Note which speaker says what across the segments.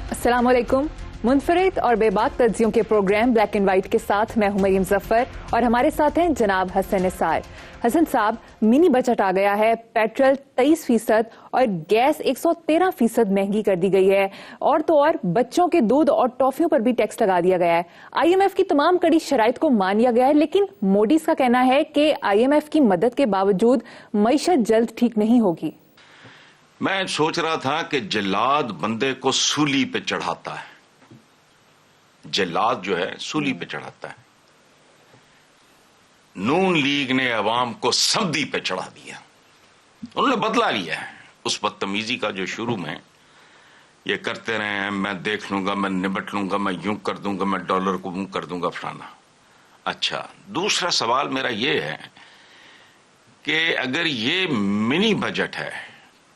Speaker 1: السلام علیکم. منفرد اور بے باک تجزیوں کے پروگرام بلیک اینڈ وائٹ کے ساتھ میں ہوں مریم ظفر اور ہمارے ساتھ ہیں جناب حسن نثار. حسن صاحب، منی بجٹ آ گیا ہے. پیٹرول 23% اور گیس 113% مہنگی کر دی گئی ہے، اور تو اور بچوں کے دودھ اور ٹافیوں پر بھی ٹیکس لگا دیا گیا ہے. IMF کی تمام کڑی شرائط کو مان لیا گیا ہے، لیکن موڈیز کا کہنا ہے کہ IMF کی مدد کے باوجود معیشت جلد ٹھیک نہیں ہوگی.
Speaker 2: میں سوچ رہا تھا کہ جلاد بندے کو سولی پہ چڑھاتا ہے. جلاد جو ہے سولی پہ چڑھاتا ہے. نون لیگ نے عوام کو سمدی پہ چڑھا دیا. انہوں نے بدلا لیا ہے اس بدتمیزی کا جو شروع میں یہ کرتے رہے ہیں، میں دیکھ لوں گا، میں نبٹ لوں گا، میں یوں کر دوں گا، میں ڈالر کو یوں کر دوں گا، فلانا. اچھا، دوسرا سوال میرا یہ ہے کہ اگر یہ منی بجٹ ہے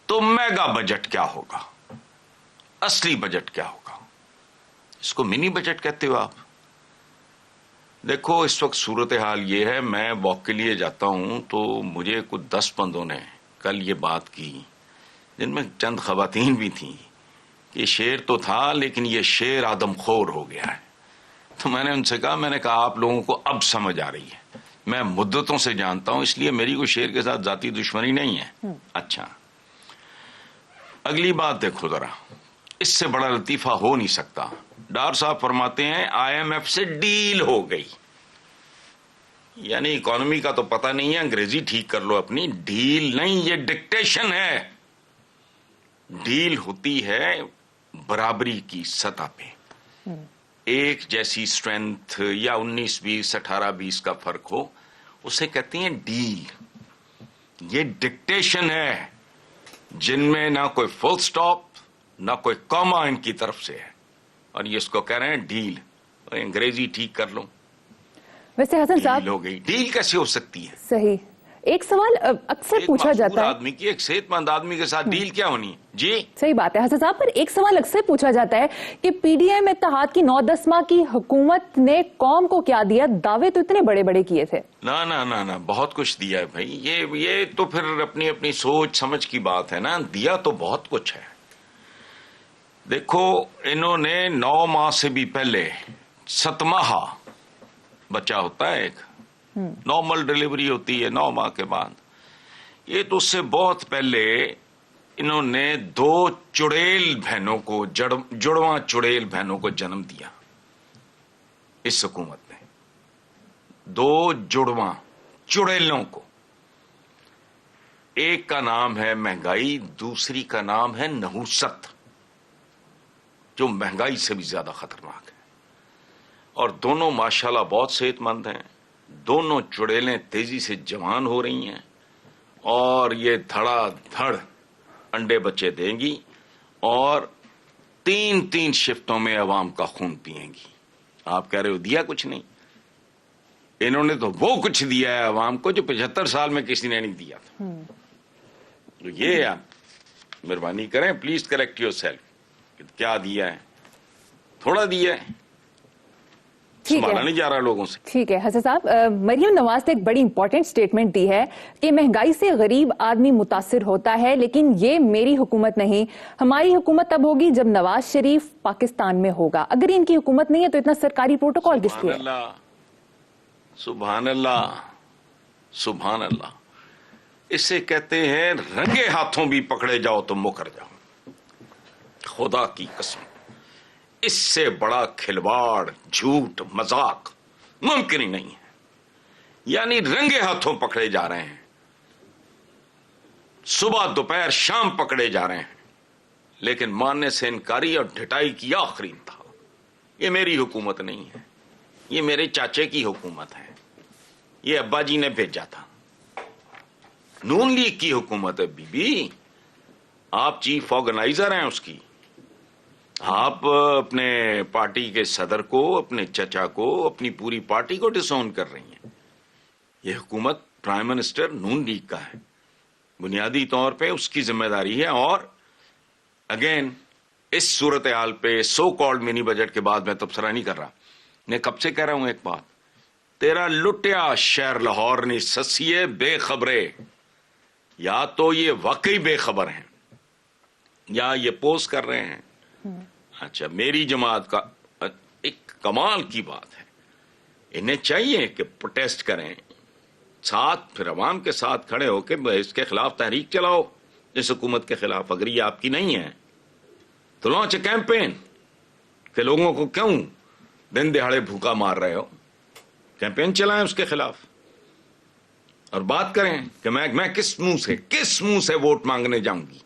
Speaker 2: تو میگا بجٹ کیا ہوگا؟ اصلی بجٹ کیا ہوگا؟ اس کو منی بجٹ کہتے ہو آپ؟ دیکھو اس وقت صورتحال یہ ہے، میں واک کے لیے جاتا ہوں تو مجھے کچھ 10 بندوں نے کل یہ بات کی، جن میں چند خواتین بھی تھیں، کہ شیر تو تھا لیکن یہ شیر آدم خور ہو گیا ہے. تو میں نے ان سے کہا، میں نے کہا آپ لوگوں کو اب سمجھ آ رہی ہے، میں مدتوں سے جانتا ہوں، اس لیے میری کوئی شیر کے ساتھ ذاتی دشمنی نہیں ہے. اچھا، اگلی بات دیکھو ذرا، اس سے بڑا لطیفہ ہو نہیں سکتا. ڈار صاحب فرماتے ہیں IMF سے ڈیل ہو گئی. یعنی اکانومی کا تو پتہ نہیں ہے، انگریزی ٹھیک کر لو اپنی. ڈیل نہیں، یہ ڈکٹیشن ہے. ڈیل ہوتی ہے برابری کی سطح پہ، ایک جیسی سٹرینتھ یا 19-20 18-20 کا فرق ہو، اسے کہتے ہیں ڈیل. یہ ڈکٹیشن ہے جن میں نہ کوئی فل سٹاپ نہ کوئی کاما ان کی طرف سے ہے، اور یہ اس کو کہہ رہے ہیں ڈیل. انگریزی ٹھیک کر لو.
Speaker 1: ویسے حسن صاحب،
Speaker 2: ڈیل ہو گئی. ڈیل کیسے ہو سکتی ہے؟
Speaker 1: صحیح. ایک سوال اکثر پوچھا جاتا ہے،
Speaker 2: آدمی کی، ایک صحت مند آدمی کے ساتھ ڈیل کیا ہونی ہے؟ جی
Speaker 1: صحیح بات ہے حسن صاحب، پر ایک سوال اکثر پوچھا جاتا ہے کہ PDM اتحاد کی 9-10 ماہ کی حکومت نے قوم کو کیا دیا؟ دعوے تو اتنے بڑے بڑے کیے تھے.
Speaker 2: نہ بہت کچھ دیا ہے بھائی. یہ تو پھر اپنی اپنی سوچ سمجھ کی بات ہے نا. دیا تو بہت کچھ ہے. دیکھو انہوں نے 9 ماہ سے بھی پہلے 7 ماہ بچہ ہوتا ہے، ایک نارمل ڈیلیوری ہوتی ہے 9 ماہ کے بعد. یہ تو اس سے بہت پہلے انہوں نے 2 چڑیل بہنوں کو، جڑواں چڑیل بہنوں کو جنم دیا. اس حکومت نے 2 جڑواں چڑیلوں کو، ایک کا نام ہے مہنگائی، دوسری کا نام ہے نحوست، جو مہنگائی سے بھی زیادہ خطرناک ہے. اور دونوں ماشاءاللہ بہت صحت مند ہیں. دونوں چڑیلیں تیزی سے جوان ہو رہی ہیں اور یہ دھڑا دھڑ انڈے بچے دیں گی، اور 3 شفٹوں میں عوام کا خون پیئیں گی. آپ کہہ رہے ہو دیا کچھ نہیں. انہوں نے تو وہ کچھ دیا ہے عوام کو جو 75 سال میں کسی نے نہیں دیا تھا. تو یہ آپ مہربانی کریں، پلیز کریکٹ یور سیلف. کیا دیا ہے؟ تھوڑا دیا ہے، سنبھالا نہیں جا رہا لوگوں سے.
Speaker 1: ٹھیک ہے حسن صاحب، مریم نواز نے ایک بڑی امپورٹنٹ سٹیٹمنٹ دی ہے کہ مہنگائی سے غریب آدمی متاثر ہوتا ہے، لیکن یہ میری حکومت نہیں، ہماری حکومت تب ہوگی جب نواز شریف پاکستان میں ہوگا. اگر ان کی حکومت نہیں ہے تو اتنا سرکاری پروٹوکول کس لیے؟
Speaker 2: سبحان اللہ سبحان اللہ. اسے کہتے ہیں رنگے ہاتھوں بھی پکڑے جاؤ تو مکر جاؤ. خدا کی قسم، اس سے بڑا کھلواڑ، جھوٹ، مذاق ممکن ہی نہیں ہے. یعنی رنگے ہاتھوں پکڑے جا رہے ہیں، صبح دوپہر شام پکڑے جا رہے ہیں، لیکن ماننے سے انکاری اور ڈھٹائی کی آخری انتہا. یہ میری حکومت نہیں ہے، یہ میرے چاچے کی حکومت ہے، یہ ابا جی نے بھیجا تھا. نون لیگ کی حکومت ہے بی بی. آپ چیف آرگنائزر ہیں اس کی. آپ اپنے پارٹی کے صدر کو، اپنے چچا کو، اپنی پوری پارٹی کو ڈسون کر رہی ہیں. یہ حکومت پرائم منسٹر نون لیگ کا ہے، بنیادی طور پہ اس کی ذمہ داری ہے. اور اگین اس صورتحال پہ سو کالڈ منی بجٹ کے بعد میں تبصرہ نہیں کر رہا. میں کب سے کہہ رہا ہوں ایک بات، تیرا لٹیا شہر لاہور نے سسیے بے خبرے. یا تو یہ واقعی بے خبر ہیں یا یہ پوز کر رہے ہیں. اچھا میری جماعت کا ایک کمال کی بات ہے، انہیں چاہیے کہ پروٹیسٹ کریں، ساتھ پھر عوام کے ساتھ کھڑے ہو کے اس کے خلاف تحریک چلاؤ، اس حکومت کے خلاف، اگر یہ آپ کی نہیں ہے تو لانچ اے کیمپین کہ لوگوں کو کیوں دن دہاڑے بھوکا مار رہے ہو، کیمپین چلائیں اس کے خلاف اور بات کریں کہ میں کس منہ سے ووٹ مانگنے جاؤں گی۔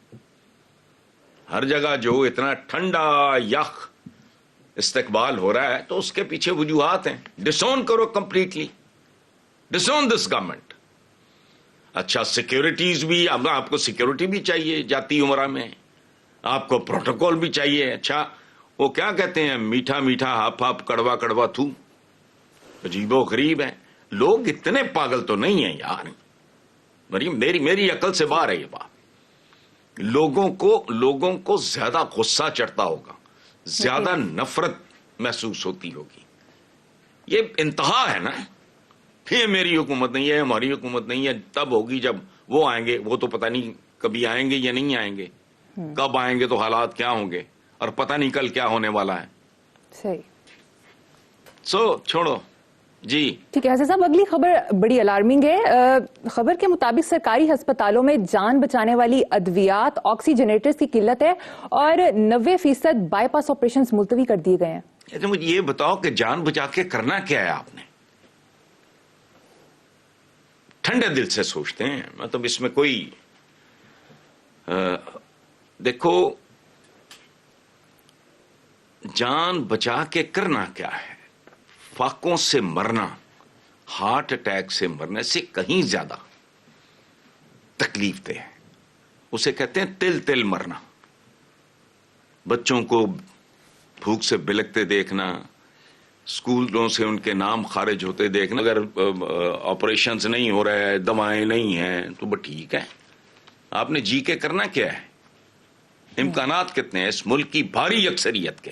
Speaker 2: ہر جگہ جو اتنا ٹھنڈا یخ استقبال ہو رہا ہے تو اس کے پیچھے وجوہات ہیں، ڈسون کرو کمپلیٹلی، ڈسون دس گورنمنٹ۔ اچھا سیکیورٹیز بھی، اب آپ کو سیکیورٹی بھی چاہیے جاتی عمرہ میں، آپ کو پروٹوکول بھی چاہیے۔ اچھا وہ کیا کہتے ہیں، میٹھا میٹھا ہاپ ہاپ کڑوا کڑوا تھو، عجیب و غریب ہے۔ لوگ اتنے پاگل تو نہیں ہیں یار، میری عقل سے باہر ہے یہ بات۔ لوگوں کو زیادہ غصہ چڑھتا ہوگا، زیادہ نفرت محسوس ہوتی ہوگی، یہ انتہا ہے نا۔ یہ میری حکومت نہیں ہے، ہماری حکومت نہیں ہے، تب ہوگی جب وہ آئیں گے، وہ تو پتہ نہیں کبھی آئیں گے یا نہیں آئیں گے، کب آئیں گے تو حالات کیا ہوں گے، اور پتہ نہیں کل کیا ہونے والا ہے۔
Speaker 1: صحیح،
Speaker 2: چھوڑو جی۔
Speaker 1: ٹھیک ہے حسن صاحب، اگلی خبر بڑی الارمنگ ہے۔ خبر کے مطابق سرکاری ہسپتالوں میں جان بچانے والی ادویات، آکسیجنیٹرز کی قلت ہے اور 90% بائی پاس آپریشنز ملتوی کر دیے گئے ہیں۔
Speaker 2: مجھے یہ بتاؤ کہ جان بچا کے کرنا کیا ہے آپ نے؟ ٹھنڈے دل سے سوچتے ہیں، مطلب اس میں کوئی دیکھو جان بچا کے کرنا کیا ہے؟ فاقوں سے مرنا، ہارٹ اٹیک سے مرنے سے کہیں زیادہ تکلیف دہ ہے، اسے کہتے ہیں تل تل مرنا۔ بچوں کو بھوک سے بلکتے دیکھنا، اسکولوں سے ان کے نام خارج ہوتے دیکھنا، اگر آپریشنز نہیں ہو رہے ہیں، دوائیں نہیں ہیں تو بس ٹھیک ہے، آپ نے جی کے کرنا کیا ہے؟ امکانات کتنے ہیں اس ملک کی بھاری اکثریت کے؟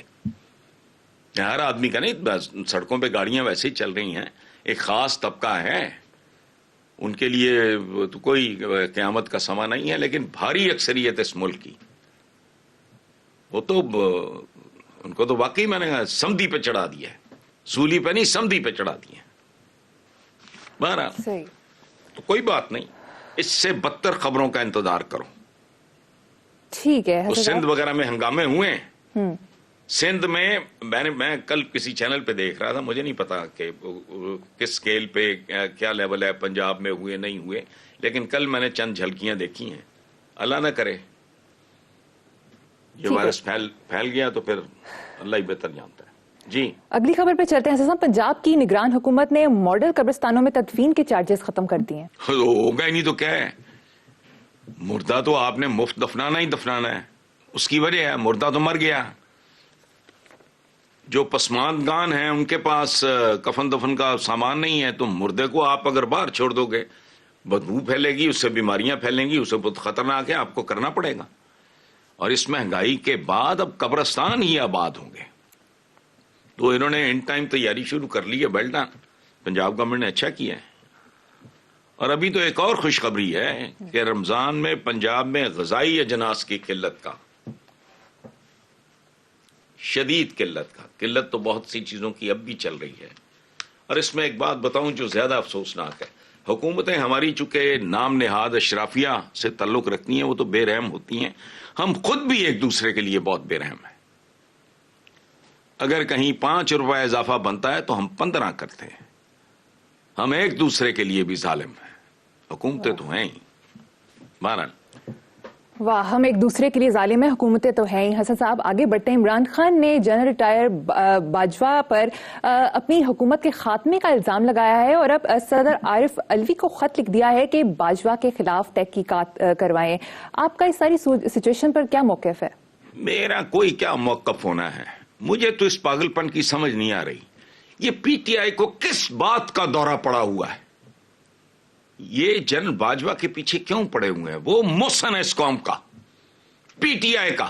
Speaker 2: ہر آدمی کا نہیں، سڑکوں پہ گاڑیاں ویسے ہی چل رہی ہیں، ایک خاص طبقہ ہے ان کے لیے تو کوئی قیامت کا سما نہیں ہے، لیکن بھاری اکثریت اس ملک کی، وہ تو ان کو تو واقعی میں نے سمدھی پہ چڑھا دیا ہے، سولی پہ نہیں سمدھی پہ چڑھا دیا ہے۔ بہرحال تو کوئی بات نہیں، اس سے بدتر خبروں کا انتظار کرو۔
Speaker 1: ٹھیک ہے،
Speaker 2: سندھ وغیرہ میں ہنگامے ہوئے ہیں، سندھ میں میں کل کسی چینل پہ دیکھ رہا تھا، مجھے نہیں پتا کہ کس سکیل پہ کیا لیول ہے، پنجاب میں ہوئے نہیں ہوئے، لیکن کل میں نے چند جھلکیاں دیکھی ہیں۔ اللہ نہ کرے یہ وائرس پھیل گیا تو پھر اللہ ہی بہتر جانتا ہے۔ جی
Speaker 1: اگلی خبر پہ چلتے ہیں حسن صاحب، پنجاب کی نگران حکومت نے ماڈل قبرستانوں میں تدفین کے چارجز ختم کر دیے ہیں۔
Speaker 2: ہوگا ہی نہیں تو کیا ہے، مردہ تو آپ نے مفت دفنانا ہی دفنانا ہے، اس کی وجہ ہے مردہ تو مر گیا۔ جو پسماندگان ہیں ان کے پاس کفن دفن کا سامان نہیں ہے، تو مردے کو آپ اگر باہر چھوڑ دو گے بدبو پھیلے گی، اس سے بیماریاں پھیلیں گی، اسے بہت خطرناک ہے، آپ کو کرنا پڑے گا۔ اور اس مہنگائی کے بعد اب قبرستان ہی آباد ہوں گے، تو انہوں نے ان ٹائم تیاری شروع کر لی ہے۔ ویل ڈن، پنجاب گورنمنٹ نے اچھا کیا ہے۔ اور ابھی تو ایک اور خوشخبری ہے کہ رمضان میں پنجاب میں غذائی اجناس کی قلت کا، شدید قلت تو بہت سی چیزوں کی اب بھی چل رہی ہے۔ اور اس میں ایک بات بتاؤں جو زیادہ افسوسناک ہے، حکومتیں ہماری چونکہ نام نہاد اشرافیہ سے تعلق رکھتی ہیں، وہ تو بے رحم ہوتی ہیں، ہم خود بھی ایک دوسرے کے لیے بہت بے رحم ہیں۔ اگر کہیں 5 روپے اضافہ بنتا ہے تو ہم 15 کرتے ہیں، ہم ایک دوسرے کے لیے بھی ظالم ہیں، حکومتیں تو ہیں ہی۔ بہرحال
Speaker 1: واہ، ہم ایک دوسرے کے لیے ظالم ہیں، حکومتیں تو ہیں ہی۔ حسن صاحب آگے بڑھتے ہیں۔ عمران خان نے جنرل ریٹائر باجوہ پر اپنی حکومت کے خاتمے کا الزام لگایا ہے اور اب صدر عارف علوی کو خط لکھ دیا ہے کہ باجوہ کے خلاف تحقیقات کروائیں۔ آپ کا اس ساری سچویشن پر کیا موقف ہے؟
Speaker 2: میرا کوئی کیا موقف ہونا ہے، مجھے تو اس پاگل پن کی سمجھ نہیں آ رہی، یہ پی ٹی آئی کو کس بات کا دورہ پڑا ہوا ہے؟ یہ جنرل باجوہ کے پیچھے کیوں پڑے ہوئے ہیں؟ وہ محسن ہے اس قوم کا، پی ٹی آئی کا۔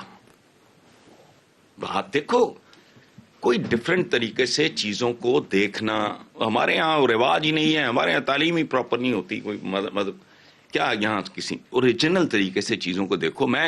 Speaker 2: بات دیکھو، کوئی ڈفرنٹ طریقے سے چیزوں کو دیکھنا ہمارے یہاں رواج ہی نہیں ہے، ہمارے یہاں تعلیم ہی پراپر نہیں ہوتی، کوئی مطلب کیا یہاں کسی اوریجنل طریقے سے چیزوں کو دیکھو۔ میں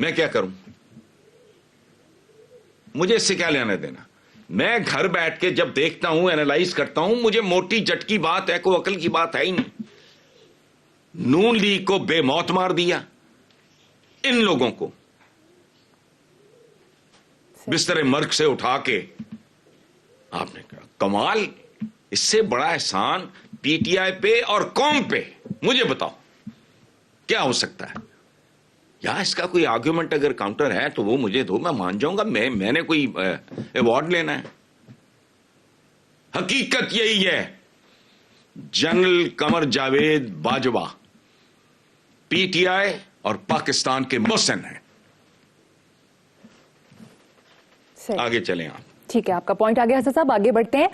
Speaker 2: میں کیا کروں؟ مجھے اس سے کیا لینا دینا؟ میں گھر بیٹھ کے جب دیکھتا ہوں, اینالائز کرتا ہوں, مجھے موٹی جٹ کی بات ہے, کوئی عقل کی بات ہے ہی نہیں. نون لیگ کو بے موت مار دیا, ان لوگوں کو بستر مرگ سے اٹھا کے آپ نے کہا کمال. اس سے بڑا احسان پی ٹی آئی پہ اور قوم پہ مجھے بتاؤ کیا ہو سکتا ہے؟ یا اس کا کوئی آرگیومنٹ اگر کاؤنٹر ہے تو وہ مجھے دو, میں مان جاؤں گا. میں نے کوئی ایوارڈ لینا ہے. حقیقت یہی ہے, general Qamar Javed Bajwa P T I اور پاکستان کے محسن ہیں. آگے چلیں آپ.
Speaker 1: ٹھیک ہے, آپ کا پوائنٹ آگے حسن صاحب, آگے بڑھتے ہیں.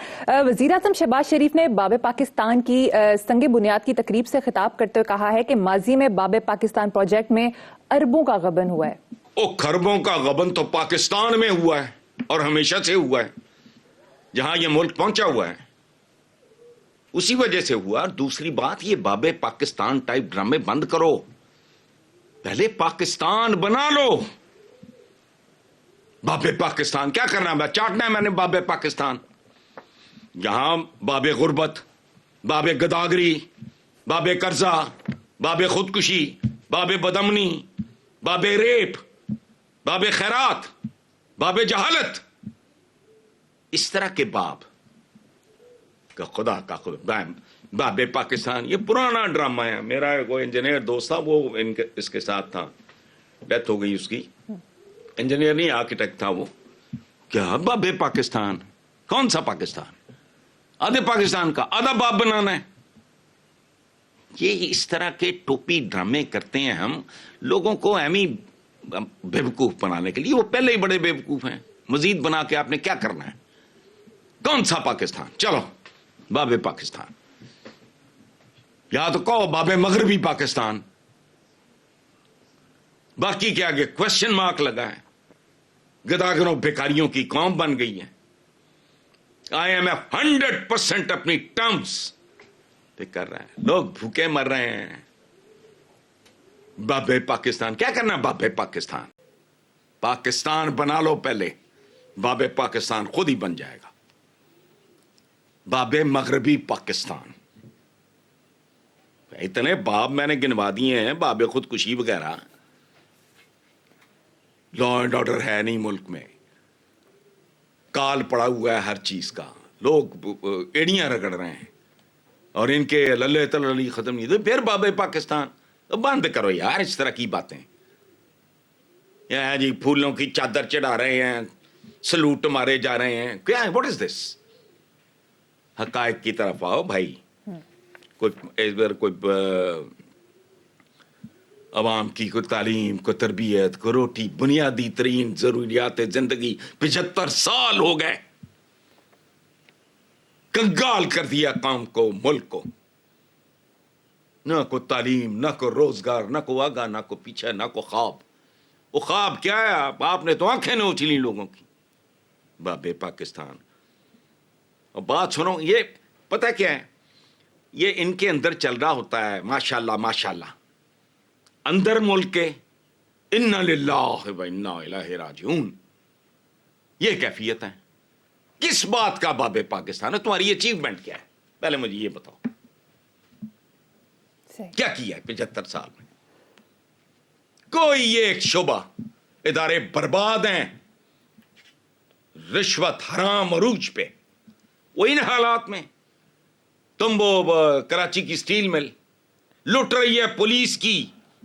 Speaker 1: وزیر اعظم شہباز شریف نے باب پاکستان کی سنگ بنیاد کی تقریب سے خطاب کرتے ہوئے کہا ہے کہ ماضی میں باب پاکستان پروجیکٹ میں اربوں کا غبن ہوا ہے.
Speaker 2: خربوں کا غبن تو پاکستان میں ہوا ہے اور ہمیشہ سے ہوا ہے. جہاں یہ ملک پہنچا ہوا ہے اسی وجہ سے ہوا. دوسری بات, یہ باب پاکستان ٹائپ ڈرامے بند کرو, پہلے پاکستان بنا لو. باب پاکستان کیا کرنا ہے؟ چاٹنا ہے میں نے باب پاکستان. یہاں باب غربت, باب گداگری, باب قرضہ, باب خودکشی, باب بدامنی, باب ریپ, باب خیرات, باب جہالت, اس طرح کے باب کا خدا کا خدا. باب پاکستان یہ پرانا ڈرامہ ہے. میرا کوئی انجینئر دوست تھا, وہ اس کے ساتھ تھا, ڈیتھ ہو گئی اس کی. انجینئر نہیں, آرکیٹیکٹ تھا وہ. کیا باب پاکستان؟ کون سا پاکستان؟ آدھے پاکستان کا آدھا باب بنانا ہے. یہ اس طرح کے ٹوپی ڈرامے کرتے ہیں ہم لوگوں کو ایمی بیوقوف بنانے کے لیے. وہ پہلے ہی بڑے بیوقوف ہیں, مزید بنا کے آپ نے کیا کرنا ہے؟ کون سا پاکستان؟ چلو باب پاکستان, یا تو کہو باب مغربی پاکستان. باقی کے آگے کوشچن مارک لگا ہے. گداگروں بیکاریوں کی قوم بن گئی ہے. آئی ایم ایف 100% اپنی ٹرمز پہ کر رہا ہے. لوگ بھوکے مر رہے ہیں. باب پاکستان کیا کرنا؟ باب پاکستان پاکستان بنا لو پہلے, باب پاکستان خود ہی بن جائے گا. باب مغربی پاکستان, اتنے باب میں نے گنوا دیے ہیں, باب خودکشی وغیرہ. لا اینڈ آرڈر ہے نہیں ملک میں, کال پڑا ہوا ہے ہر چیز کا, لوگ ایڑیاں رگڑ رہے ہیں اور ان کے للے تللی ختم نہیں. تو پھر باب پاکستان بند کرو یار اس طرح کی باتیں. جی پھولوں کی چادر چڑھا رہے ہیں, سلوٹ مارے جا رہے ہیں, کیا ہے؟ واٹ از دس؟ حقائق کی طرف آؤ بھائی. کوئی عوام کی کوئی تعلیم, کوئی تربیت, کوئی روٹی, بنیادی ترین ضروریات زندگی 75 سال ہو گئے. کنگال کر دیا قوم کو, ملک کو. نہ کوئی تعلیم, نہ کوئی روزگار, نہ کوئی آگا, نہ کوئی پیچھے, نہ کوئی خواب. وہ خواب کیا ہے؟ آپ نے تو آنکھیں نوچ لی لوگوں کی. باب پاکستان. اور بات سنو, یہ پتہ کیا ہے, یہ ان کے اندر چل رہا ہوتا ہے ماشاءاللہ ماشاءاللہ. اندر ملک کے انا للہ و انا الیہ راجعون, یہ کیفیت ہے. کس بات کا باب پاکستان ہے؟ تمہاری اچیومنٹ کیا ہے؟ پہلے مجھے یہ بتاؤ, کیا کیا ہے 75 سال میں؟ کوئی ایک شعبہ, ادارے برباد ہیں, رشوت حرام عروج پہ. وہ ان حالات میں تم وہ کراچی کی سٹیل مل لٹ رہی ہے پولیس کی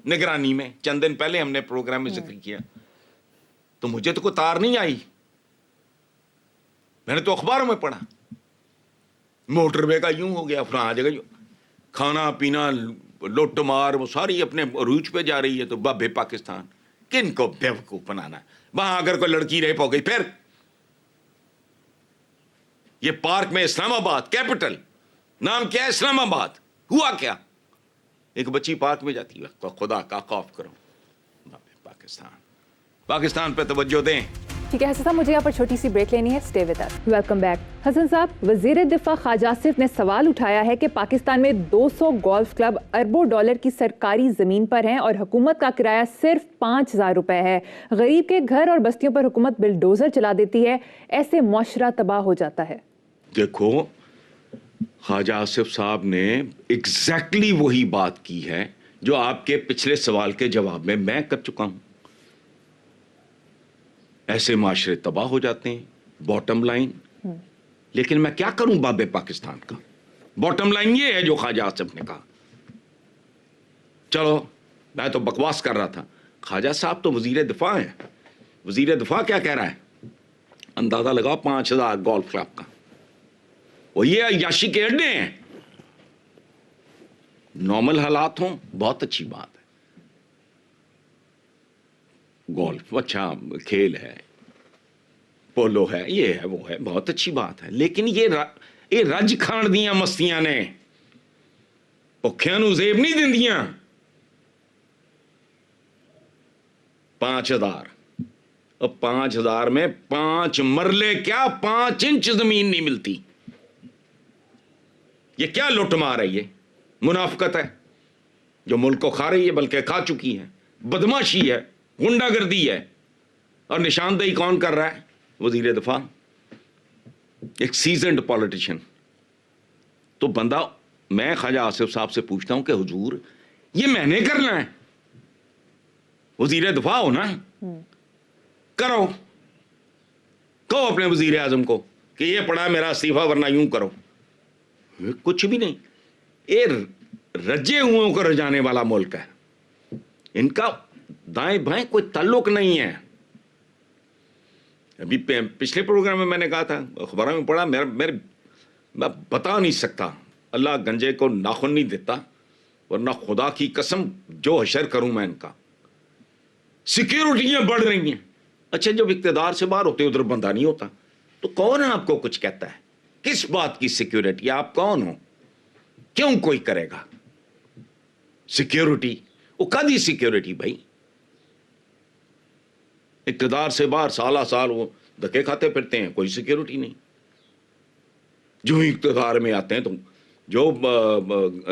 Speaker 2: نگرانی میں. چند دن پہلے ہم نے پروگرام میں ذکر کیا, تو مجھے تو کوئی تار نہیں آئی. میں نے تو اخباروں میں پڑھا موٹر وے کا یوں ہو گیا, فلاں جگہ یوں, کھانا پینا لوٹ مار وہ ساری اپنے عروج پہ جا رہی ہے. تو باب پاکستان کن کو بیوقوف بنانا ہے؟ وہاں اگر کوئی لڑکی ریپ ہو گئی پھر یہ پارک میں اسلام آباد کیپٹل نام کیا ہے, اسلام آباد, ہوا کیا؟ ایک بچی پارک میں جاتی ہے, خدا کا خوف کرو. پاکستان پہ توجہ دیں.
Speaker 1: ٹھیک ہے حسن صاحب، مجھے یہاں پر چھوٹی سی بریک لینی ہے. Stay with us. Welcome back. Hasan صاحب، وزیر دفاع خواجہ آصف نے سوال اٹھایا ہے کہ پاکستان میں 200 گولف کلب اربوں ڈالر کی سرکاری زمین پر ہیں اور حکومت کا کرایہ صرف 5,000 روپے ہے. غریب کے گھر اور بستیوں پر حکومت بلڈوزر چلا دیتی ہے. ایسے معاشرہ تباہ ہو جاتا ہے.
Speaker 2: دیکھو، خواجہ آصف صاحب نے ایگزیکٹلی وہی بات کی ہے جو آپ کے پچھلے سوال کے جواب میں کر چکا ہوں. ایسے معاشرے تباہ ہو جاتے ہیں. باٹم لائن، لیکن میں کیا کروں باب پاکستان کا؟ باٹم لائن یہ ہے جو خواجہ آصف نے کہا. چلو، میں تو بکواس کر رہا تھا. خواجہ صاحب تو وزیر دفاع ہیں. وزیر دفاع کیا کہہ رہا ہے؟ اندازہ لگاؤ 5,000 گولف کلب کا. وہ یہ عیاشی کے اڈے ہیں. نارمل حالات ہوں، بہت اچھی بات ہے. گولف اچھا کھیل ہے، پولو ہے، یہ ہے، وہ ہے، بہت اچھی بات ہے. لیکن یہ رج کھان دیاں مستیاں نے بھکھیاں نو زیب نہیں دیندیاں. 5,000 اور 5,000 میں 5 مرلے کیا 5 انچ زمین نہیں ملتی. یہ کیا لوٹ مار ہے؟ یہ منافقت ہے جو ملک کو کھا رہی ہے، بلکہ کھا چکی ہے. بدماشی ہے، غنڈہ گردی ہے. اور نشاندہی کون کر رہا ہے؟ وزیر دفاع، ایک سیزنڈ پولیٹیشین. تو بندہ، میں خواجہ آصف صاحب سے پوچھتا ہوں کہ حضور یہ میں نے کرنا ہے؟ وزیر دفاع ہو نا، کرو. کہو اپنے وزیر اعظم کو کہ یہ پڑا میرا استعفیٰ ورنہ یوں کرو. کچھ بھی نہیں. یہ رجے ہوئوں کو رجانے والا ملک ہے. ان کا دائیں بائیں کوئی تعلق نہیں ہے. ابھی پچھلے پروگرام میں نے کہا تھا، اخباروں میں پڑھا، میں بتا نہیں سکتا. اللہ گنجے کو ناخن نہیں دیتا، ورنہ خدا کی قسم جو حشر کروں میں ان کا. سیکیورٹیاں بڑھ رہی ہیں. اچھا، جب اقتدار سے باہر ہوتے ادھر بندہ نہیں ہوتا تو کون آپ کو کچھ کہتا ہے؟ کس بات کی سیکیورٹی؟ آپ کون ہو؟ کیوں کوئی کرے گا سیکیورٹی؟ وہ کدی سیکیورٹی بھائی؟ اقتدار سے باہر سالہ سال وہ دھکے کھاتے پھرتے ہیں، کوئی سیکیورٹی نہیں. جو ہی اقتدار میں آتے ہیں تو جو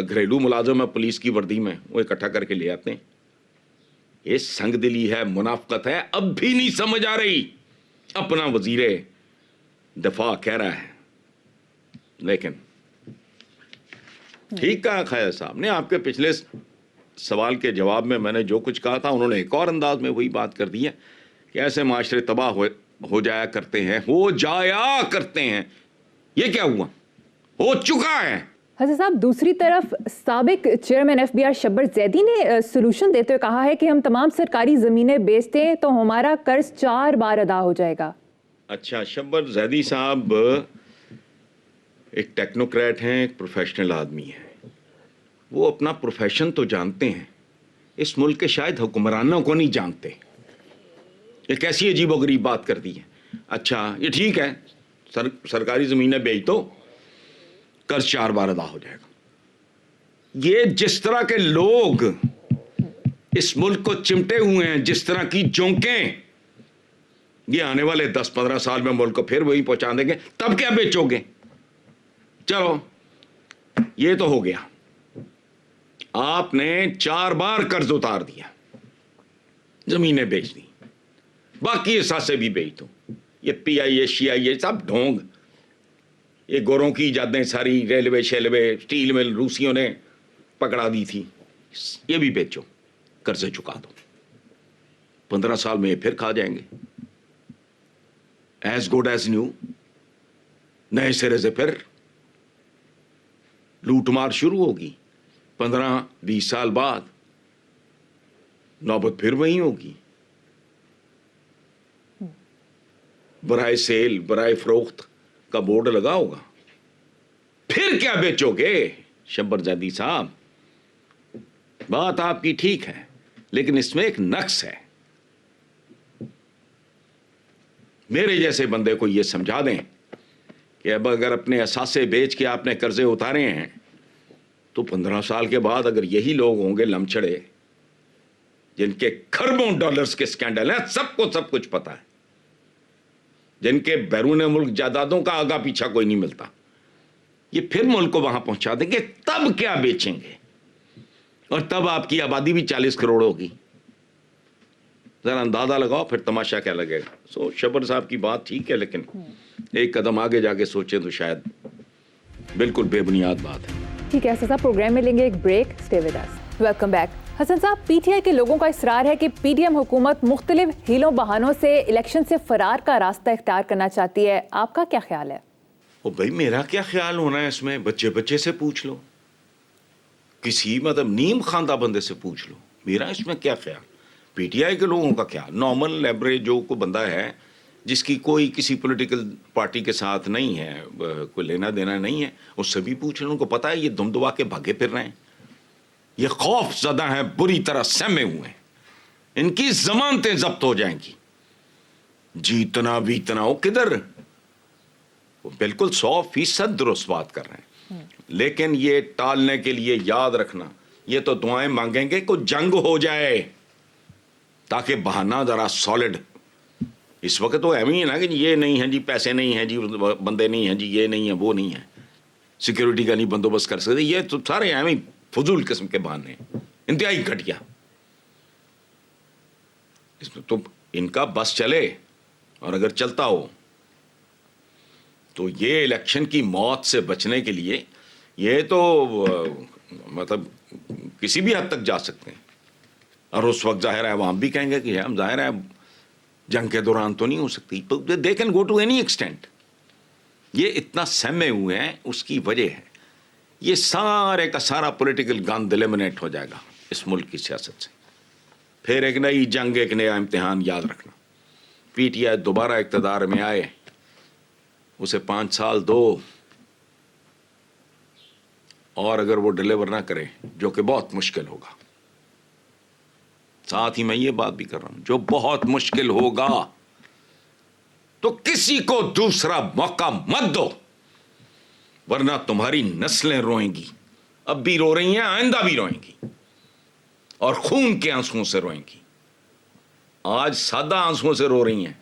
Speaker 2: گھریلو ملازم ہے پولیس کی وردی میں، وہ اکٹھا کر کے لے آتے ہیں. یہ سنگ دلی ہے، منافقت ہے. اب بھی نہیں سمجھ آ رہی. اپنا وزیر دفاع کہہ رہا ہے، لیکن ٹھیک کہا خیر صاحب نے. آپ کے پچھلے سوال کے جواب میں نے جو کچھ کہا تھا، انہوں نے ایک اور انداز میں وہی بات کر دی ہے کہ ایسے معاشرے تباہ ہو جایا کرتے ہیں، ہو جایا کرتے ہیں. یہ کیا ہوا؟ ہو چکا ہے.
Speaker 1: حسن صاحب، دوسری طرف سابق چیئرمین ایف بی آر شبر زیدی نے سلوشن دیتے ہوئے کہا ہے کہ ہم تمام سرکاری زمینیں بیچتے ہیں تو ہمارا قرض 4 بار ادا ہو جائے گا.
Speaker 2: اچھا، شبر زیدی صاحب ایک ٹیکنوکریٹ ہیں، ایک پروفیشنل آدمی ہیں. وہ اپنا پروفیشن تو جانتے ہیں، اس ملک کے شاید حکمرانوں کو نہیں جانتے. ایک ایسی عجیب و غریب بات کر دی ہے. اچھا، یہ ٹھیک ہے، سرکاری زمینیں بیچ دو، قرض 4 بار ادا ہو جائے گا. یہ جس طرح کے لوگ اس ملک کو چمٹے ہوئے ہیں، جس طرح کی چونکیں، یہ آنے والے 10-15 سال میں ملک کو پھر وہی پہنچا دیں گے. تب کیا بیچو گے؟ چلو، یہ تو ہو گیا. آپ نے 4 بار قرض اتار دیا، زمینیں بیچ دی، باقی اثاثے بھی بیچ دو. یہ پی آئی اے، شی آئی اے، سب ڈھونگ. یہ گوروں کی ایجادیں ساری، ریلوے شیلوے، اسٹیل مل روسیوں نے پکڑا دی تھی، یہ بھی بیچو، قرضے چکا دو. 15 سال میں یہ پھر کھا جائیں گے. As good as new. نئے سرے سے پھر لوٹ مار شروع ہوگی. 15-20 سال بعد نوبت پھر وہی ہوگی. برائے سیل، برائے فروخت کا بورڈ لگا ہوگا. پھر کیا بیچو گے شبر زیدی صاحب؟ بات آپ کی ٹھیک ہے، لیکن اس میں ایک نقص ہے. میرے جیسے بندے کو یہ سمجھا دیں کہ اب اگر اپنے اثاثے بیچ کے آپ نے قرضے اتارے ہیں تو 15 سال کے بعد اگر یہی لوگ ہوں گے لمچڑے جن کے کھربوں ڈالرز کے سکینڈل ہیں، سب کو سب کچھ پتا ہے، جن کے بیرون ملک جائیدادوں کا آگا پیچھا کوئی نہیں ملتا، یہ پھر ملک کو وہاں پہنچا دیں گے، تب کیا بیچیں گے؟ اور تب آپ کی آبادی بھی 40 کروڑ ہوگی. ذرا اندازہ لگاؤ پھر تماشا کیا لگے گا. سو شبر صاحب کی بات ٹھیک ہے، لیکن ایک قدم آگے جا کے سوچیں تو شاید بالکل بے بنیاد بات ہے.
Speaker 1: ٹھیک ہے حسن صاحب، پروگرام میں لیں گے ایک break. Stay with us. Welcome back. Hasan صاحب، پی ٹی آئی کے لوگوں کا اصرار ہے کہ پی ڈی ایم حکومت مختلف ہیلوں بہانوں سے الیکشن سے فرار کا راستہ اختیار کرنا چاہتی ہے. آپ کا کیا خیال ہے؟
Speaker 2: او بھائی، میرا کیا خیال ہونا ہے اس میں؟ بچے سے پوچھ لو، کسی نیم خواندہ بندے سے پوچھ لو. میرا اس میں کیا خیال؟ پی ٹی آئی کے لوگوں کا کیا؟ نارمل ایوریج جو کو بندہ ہے جس کی کوئی کسی پولیٹیکل پارٹی کے ساتھ نہیں ہے، کوئی لینا دینا نہیں ہے، اس سے بھی پوچھ لو. ان کو پتا ہے یہ دم دبا کے بھاگے پھر رہے ہیں، یہ خوف زدہ ہیں، بری طرح سہمے ہوئے ہیں، ان کی ضمانتیں ضبط ہو جائیں گی. جیتنا ویتنا وہ کدھر، وہ بالکل 100% درست بات کر رہے ہیں. لیکن یہ ٹالنے کے لیے یاد رکھنا، یہ تو دعائیں مانگیں گے کوئی جنگ ہو جائے تاکہ بہانہ ذرا سالڈ. اس وقت تو ایویں ہے نا کہ یہ نہیں ہے جی، پیسے نہیں ہیں جی، بندے نہیں ہیں جی، یہ نہیں ہے وہ نہیں ہے، سیکیورٹی کا نہیں بندوبست کر سکتے. یہ تو سارے ایویں فضول قسم کے بہانے ہیں، انتہائی گھٹیا. اس میں تو ان کا بس چلے، اور اگر چلتا ہو تو یہ الیکشن کی موت سے بچنے کے لیے یہ تو کسی بھی حد تک جا سکتے ہیں. اور اس وقت ظاہر ہے عوام بھی کہیں گے کہ ہم ظاہر ہے جنگ کے دوران تو نہیں ہو سکتی. They can go to any extent. یہ اتنا سہمے ہوئے ہیں، اس کی وجہ ہے یہ سارے کا سارا پولیٹیکل گند ایلیمنیٹ ہو جائے گا اس ملک کی سیاست سے. پھر ایک نئی جنگ، ایک نیا امتحان. یاد رکھنا، پی ٹی آئی دوبارہ اقتدار میں آئے، اسے 5 سال دو، اور اگر وہ ڈیلیور نہ کرے، جو کہ بہت مشکل ہوگا، ساتھ ہی میں یہ بات بھی کر رہا ہوں جو بہت مشکل ہوگا، تو کسی کو دوسرا موقع مت دو، ورنہ تمہاری نسلیں روئیں گی. اب بھی رو رہی ہیں، آئندہ بھی روئیں گی، اور خون کے آنسوؤں سے روئیں گی. آج سادہ آنسوؤں سے رو رہی ہیں.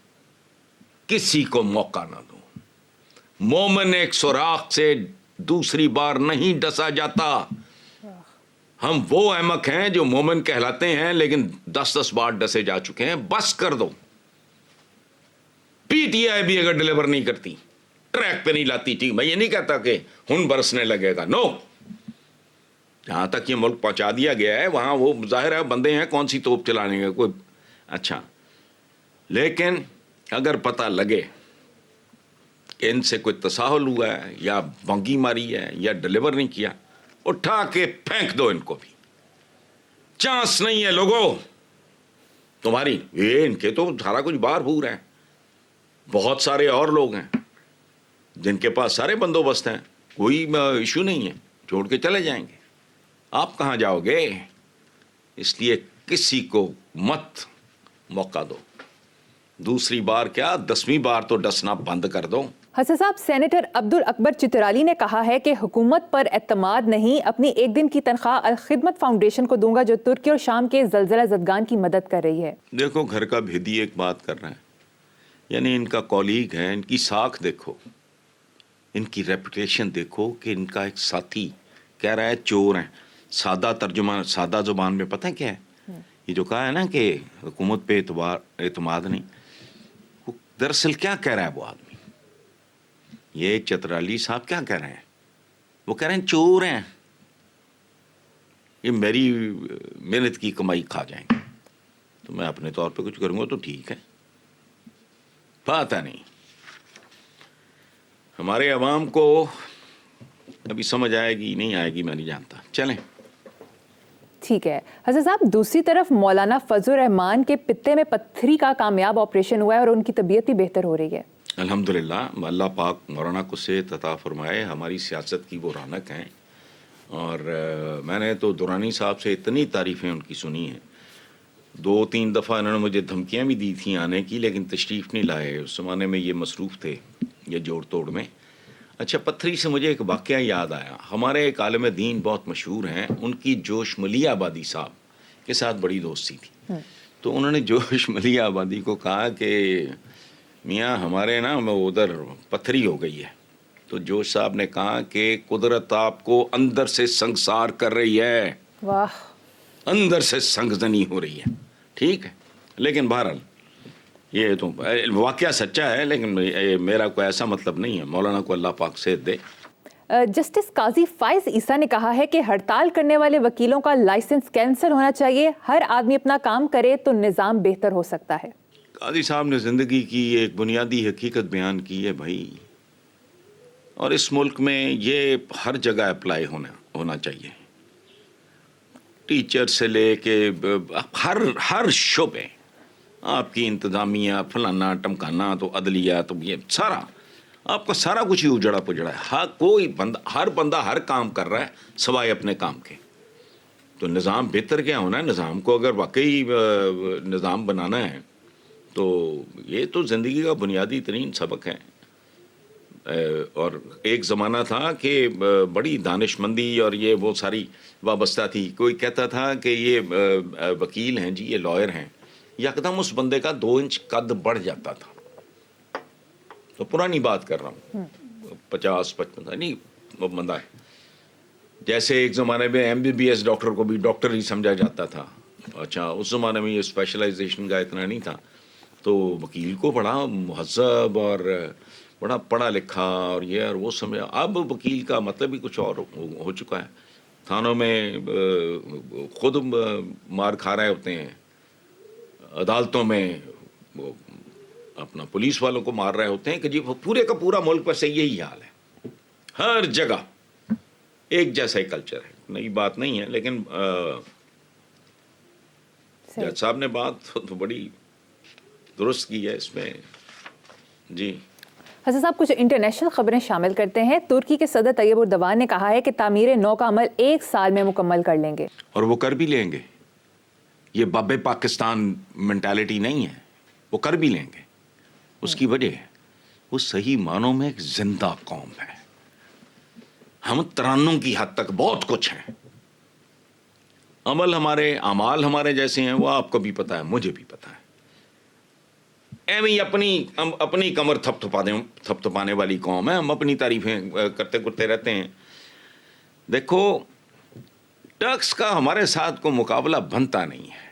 Speaker 2: کسی کو موقع نہ دو. مومن ایک سوراخ سے دوسری بار نہیں ڈسا جاتا. ہم وہ احمق ہیں جو مومن کہلاتے ہیں لیکن 10 بار ڈسے جا چکے ہیں. بس کر دو. پی ٹی آئی بھی اگر ڈیلیور نہیں کرتی، ٹریک پہ نہیں لاتی، ٹھیک، میں یہ نہیں کہتا کہ خون برسنے لگے گا، نو. جہاں تک یہ ملک پہنچا دیا گیا ہے وہاں وہ ظاہر ہے بندے ہیں، کون سی توپ چلانے کا کوئی. اچھا، لیکن اگر پتہ لگے کہ ان سے کوئی تساہل ہوا ہے یا بھونگی ماری ہے یا ڈیلیور نہیں کیا، اٹھا کے پھینک دو ان کو بھی. چانس نہیں ہے لوگوں تمہاری. یہ ان کے تو سارا کچھ باہر بھور ہے. بہت سارے اور لوگ ہیں جن کے پاس سارے بندوبست ہیں، کوئی ایشو نہیں ہے، چھوڑ کے چلے جائیں گے. آپ کہاں جاؤ گے؟ اس لیے کسی کو مت موقع دو. دوسری بار کیا، 10ویں بار تو ڈسنا بند کر دو.
Speaker 1: حسن صاحب، سینیٹر عبد الاکبر چترالی نے کہا ہے کہ حکومت پر اعتماد نہیں، اپنی 1 دن کی تنخواہ الخدمت فاؤنڈیشن کو دوں گا جو ترکی اور شام کے زلزلہ زدگان کی مدد کر رہی ہے.
Speaker 2: دیکھو، گھر کا بھیدی ایک بات کر رہے ہیں، یعنی ان کا کولیگ ہے، ان کی ساکھ دیکھو، ان کی ریپوٹیشن دیکھو کہ ان کا ایک ساتھی کہہ رہا ہے چور ہیں. سادہ ترجمہ، سادہ زبان میں پتہ کیا ہے؟ یہ جو کہا ہے نا کہ حکومت پہ اعتماد نہیں، دراصل کیا کہہ رہا ہے وہ آدمی؟ یہ چترالی صاحب کیا کہہ رہے ہیں؟ وہ کہہ رہے ہیں چور ہیں، یہ میری محنت کی کمائی کھا جائیں گے، تو میں اپنے طور پہ کچھ کروں گا تو ٹھیک ہے. پتہ نہیں ہمارے عوام کو ابھی سمجھ آئے گی نہیں آئے گی، میں نہیں جانتا. چلیں
Speaker 1: ٹھیک ہے. حسن صاحب، دوسری طرف مولانا فضل الرحمان کے پتے میں پتھری کا کامیاب آپریشن ہوا ہے اور ان کی طبیعت بھی بہتر ہو رہی ہے.
Speaker 2: الحمدللہ. اللہ پاک مولانا کو صحت عطا فرمائے. ہماری سیاست کی وہ رونق ہیں، اور میں نے تو دورانی صاحب سے اتنی تعریفیں ان کی سنی ہیں. 2-3 دفعہ انہوں نے مجھے دھمکیاں بھی دی تھیں آنے کی، لیکن تشریف نہیں لائے. اس زمانے میں یہ مصروف تھے یہ جوڑ توڑ میں. اچھا، پتھری سے مجھے ایک واقعہ یاد آیا. ہمارے ایک عالم دین بہت مشہور ہیں، ان کی جوش ملیح آبادی صاحب کے ساتھ بڑی دوستی تھی. تو انہوں نے جوش ملیح آبادی کو کہا کہ میاں ہمارے نا ادھر پتھری ہو گئی ہے. تو جوش صاحب نے کہا کہ قدرت آپ کو اندر سے سنگسار کر رہی ہے.
Speaker 1: واہ.
Speaker 2: اندر سے سنگزنی ہو رہی ہے. ٹھیک ہے, لیکن بہرحال یہ تو واقعہ سچا ہے, لیکن میرا کوئی ایسا مطلب نہیں ہے. مولانا کو اللہ پاک صحت دے.
Speaker 1: جسٹس قاضی فائز عیسیٰ نے کہا ہے کہ ہڑتال کرنے والے وکیلوں کا لائسنس کینسل ہونا چاہیے. ہر آدمی اپنا کام کرے تو نظام بہتر ہو سکتا ہے.
Speaker 2: قاضی صاحب نے زندگی کی ایک بنیادی حقیقت بیان کی ہے بھائی, اور اس ملک میں یہ ہر جگہ اپلائی ہونا چاہیے. ٹیچر سے لے کے ہر شعبے, آپ کی انتظامیہ فلانا ٹمکانا تو عدلیہ تو یہ سارا آپ کا سارا کچھ ہی اجڑا پجڑا ہے. ہر بندہ ہر کام کر رہا ہے سوائے اپنے کام کے. تو نظام بہتر کیا ہونا ہے. نظام کو اگر واقعی نظام بنانا ہے تو یہ تو زندگی کا بنیادی ترین سبق ہے. اور ایک زمانہ تھا کہ بڑی دانش مندی اور یہ وہ ساری وابستہ تھی. کوئی کہتا تھا کہ یہ وکیل ہیں جی, یہ لائر ہیں, یکدم اس بندے کا 2 انچ قد بڑھ جاتا تھا. تو پرانی بات کر رہا ہوں, 50-55 نہیں وہ بندہ ہے. جیسے ایک زمانے میں MBBS ڈاکٹر کو بھی ڈاکٹر ہی سمجھا جاتا تھا. اچھا, اس زمانے میں یہ اسپیشلائزیشن کا اتنا نہیں تھا. تو وکیل کو بڑا مہذب اور بڑا پڑھا لکھا اور یہ اور وہ سمجھا. اب وکیل کا مطلب ہی کچھ اور ہو چکا ہے. تھانوں میں خود مار کھا رہے ہوتے ہیں, عدالتوں میں اپنا پولیس والوں کو مار رہے ہوتے ہیں کہ جی پورے کا پورا ملک پر سے یہی حال ہے. ہر جگہ ایک جیسا ہی کلچر ہے. نئی بات نہیں ہے, لیکن جج صاحب نے بات تو بڑی درست کی ہے اس میں. جی
Speaker 1: حسن صاحب, کچھ انٹرنیشنل خبریں شامل کرتے ہیں. ترکی کے صدر طیب اردوان نے کہا ہے کہ تعمیر نو کا عمل 1 سال میں مکمل کر لیں گے.
Speaker 2: اور وہ کر بھی لیں گے. یہ بابے پاکستان مینٹالٹی نہیں ہے, وہ کر بھی لیں گے. اس کی وجہ ہے وہ صحیح معنوں میں ایک زندہ قوم ہے. ہم ترانوں کی حد تک بہت کچھ ہیں. عمل ہمارے, اعمال ہمارے جیسے ہیں, وہ آپ کو بھی پتا ہے, مجھے بھی پتا ہے. ایویں اپنی کمر تھپتھپانے والی قوم ہے. ہم اپنی تعریفیں کرتے رہتے ہیں. دیکھو, ٹرکس کا ہمارے ساتھ کوئی مقابلہ بنتا نہیں ہے.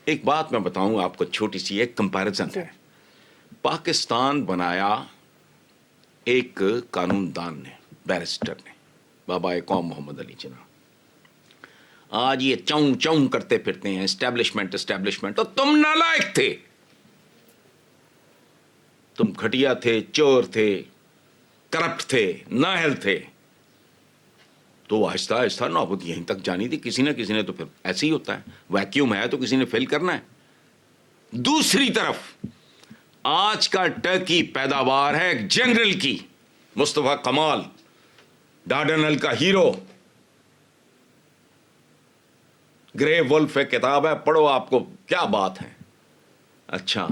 Speaker 2: ایک بات میں بتاؤں آپ کو, چھوٹی سی ایک کمپیریزن ہے. پاکستان بنایا ایک قانون دان نے, بیرسٹر نے, بابا قوم محمد علی جناح. آج یہ چوں کرتے پھرتے ہیں اسٹیبلشمنٹ. تو تم نالائق تھے, تم گھٹیا تھے, چور تھے, کرپٹ تھے, نااہل تھے. تو آہستہ آہستہ نوبت یہیں تک جانی تھی. کسی نہ تو پھر ایسے ہی ہوتا ہے. ویکیوم ہے تو کسی نے فل کرنا ہے. دوسری طرف آج کا ٹرکی پیداوار ہے ایک جنرل کی, مصطفیٰ کمال, ڈارڈنل کا ہیرو. گرے ولف ایک کتاب ہے, پڑھو, آپ کو کیا بات ہے. اچھا,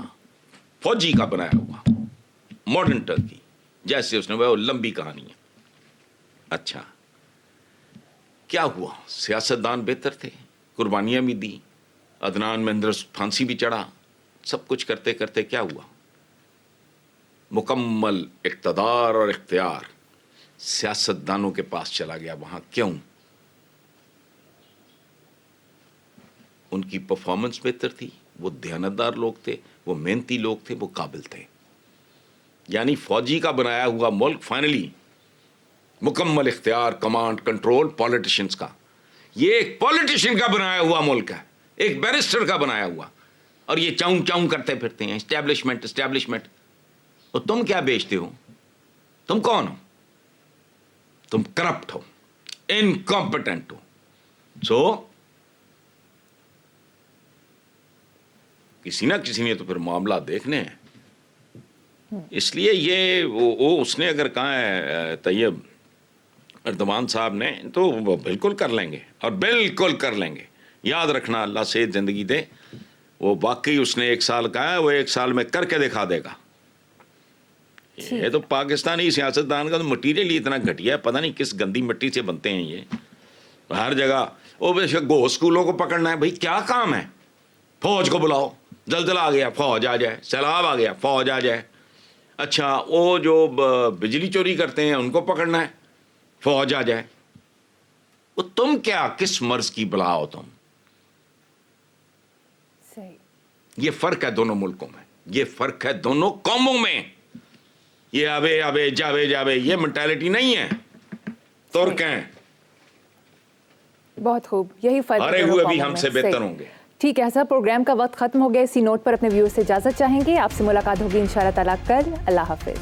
Speaker 2: فوجی کا بنایا ہوا ماڈرن ٹرکی, جیسے اس نے وہ لمبی کہانی ہے. اچھا, کیا ہوا؟ سیاستدان بہتر تھے, قربانیاں بھی دی, عدنان مہندر پھانسی بھی چڑھا. سب کچھ کرتے کرتے کیا ہوا؟ مکمل اقتدار اور اختیار سیاستدانوں کے پاس چلا گیا. وہاں کیوں؟ ان کی پرفارمنس بہتر تھی, وہ دیانتدار لوگ تھے, وہ محنتی لوگ تھے, وہ قابل تھے. یعنی فوجی کا بنایا ہوا ملک فائنلی مکمل اختیار, کمانڈ, کنٹرول پالیٹیشنز کا. یہ ایک پالیٹیشین کا بنایا ہوا ملک ہے, ایک بیرسٹر کا بنایا ہوا. اور یہ چوں کرتے پھرتے ہیں اسٹیبلشمنٹ. اور تم کیا بیچتے ہو؟ تم کون ہو؟ تم کرپٹ ہو, انکمپٹنٹ ہو. سو کسی نہ کسی نے تو پھر معاملہ دیکھنے ہیں. اس لیے یہ وہ اس نے اگر کہا ہے طیب اردوان صاحب نے, تو وہ بالکل کر لیں گے, اور بالکل کر لیں گے. یاد رکھنا, اللہ صحت زندگی دے, وہ واقعی اس نے 1 سال کہا ہے, وہ 1 سال میں کر کے دکھا دے گا. یہ تو پاکستانی سیاستدان کا تو مٹیریل ہی اتنا گھٹیا ہے, پتہ نہیں کس گندی مٹی سے بنتے ہیں یہ. ہر جگہ وہ بے شک گو اسکولوں کو پکڑنا ہے. بھائی کیا کام ہے؟ فوج کو بلاؤ, زلزلہ آ گیا فوج آ جائے, سیلاب آ گیا فوج آ جائے, اچھا وہ جو بجلی چوری کرتے ہیں ان کو پکڑنا ہے، فوج آ جائے. وہ تم کیا کس مرض کی بلا ہو تم؟
Speaker 1: صحیح.
Speaker 2: یہ فرق ہے دونوں ملکوں میں، یہ فرق ہے دونوں قوموں میں. یہ آوے آوے جاوے جاوے یہ مینٹالٹی نہیں ہے. ترک ہیں،
Speaker 1: بہت خوب، یہی فرق ہے
Speaker 2: ہارے
Speaker 1: دونوں
Speaker 2: ہوئے بھی
Speaker 1: قوموں
Speaker 2: ہم
Speaker 1: میں.
Speaker 2: سے بہتر
Speaker 1: صحیح.
Speaker 2: ہوں گے.
Speaker 1: ٹھیک ہے سر، پروگرام کا وقت ختم ہو گیا. اسی نوٹ پر اپنے ویور سے اجازت چاہیں گے. آپ سے ملاقات ہوگی انشاءاللہ تعالیٰ کل. اللہ حافظ.